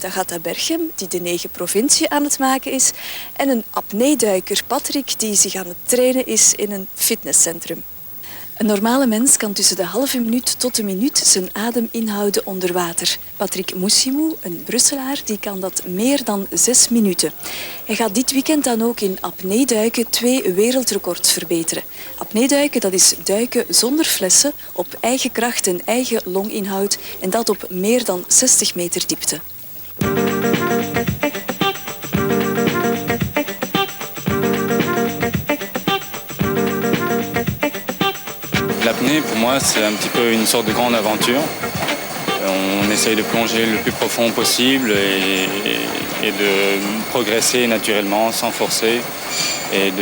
Agatha Berchem, die de 9 provincie aan het maken is, en een apneeduiker, Patrick, die zich aan het trainen is in een fitnesscentrum. Een normale mens kan tussen de halve minuut tot een minuut zijn adem inhouden onder water. Patrick Moussimou, een Brusselaar, die kan dat meer dan 6 minuten. Hij gaat dit weekend dan ook in apneeduiken 2 wereldrecords verbeteren. Apneeduiken, dat is duiken zonder flessen, op eigen kracht en eigen longinhoud, en dat op meer dan 60 meter diepte. L'apnée, pour moi, c'est un petit peu une sorte de grande aventure. On essaye de plonger le plus profond possible et de progresser naturellement, sans forcer, et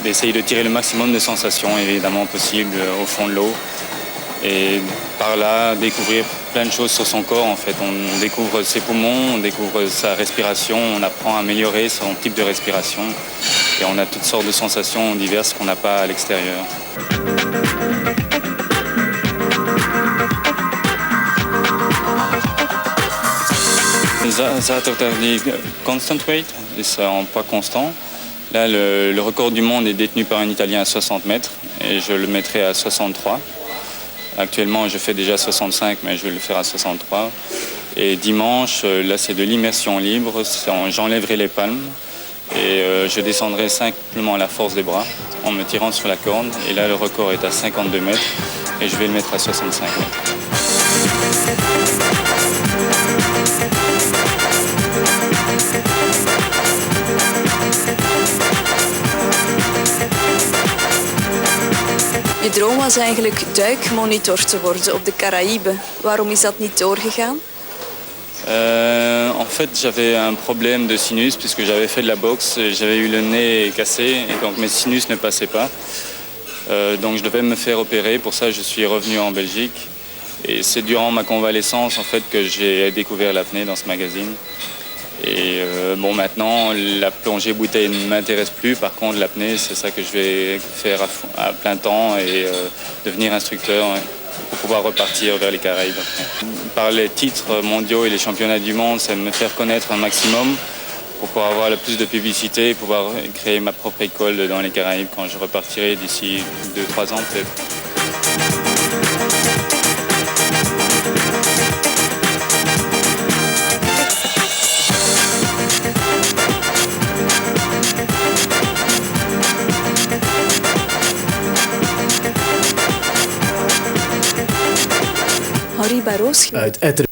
d'essayer de tirer le maximum de sensations, évidemment, possible au fond de l'eau. Et par là, découvrir plein de choses sur son corps, en fait. On découvre ses poumons, on découvre sa respiration, on apprend à améliorer son type de respiration. Et on a toutes sortes de sensations diverses qu'on n'a pas à l'extérieur. Zaterdagh constant weight, c'est en poids constant. Là, le record du monde est détenu par un Italien à 60 mètres et je le mettrai à 63. Actuellement, je fais déjà 65, mais je vais le faire à 63. Et dimanche, là, c'est de l'immersion libre. J'enlèverai les palmes et je descendrai simplement la force des bras en me tirant sur la corde. Et là, le record est à 52 mètres et je vais le mettre à 65 mètres. Je droom was eigenlijk duikmonitor te worden op de Caraïbes. Waarom is dat niet doorgegaan? En fait, j'avais un problème de sinus puisque j'avais fait de la boxe, j'avais eu le nez cassé et donc mes sinus ne passaient pas. Donc je devais me faire opérer, pour ça je suis revenu en Belgique. Et c'est durant ma convalescence en fait que j'ai découvert l'apnée dans ce magazine. Et bon, maintenant, la plongée bouteille ne m'intéresse plus. Par contre, l'apnée, c'est ça que je vais faire à plein temps et devenir instructeur pour pouvoir repartir vers les Caraïbes. Par les titres mondiaux et les championnats du monde, c'est me faire connaître un maximum pour pouvoir avoir le plus de publicité et pouvoir créer ma propre école dans les Caraïbes quand je repartirai d'ici 2-3 ans peut-être. Henri Barrault. Uit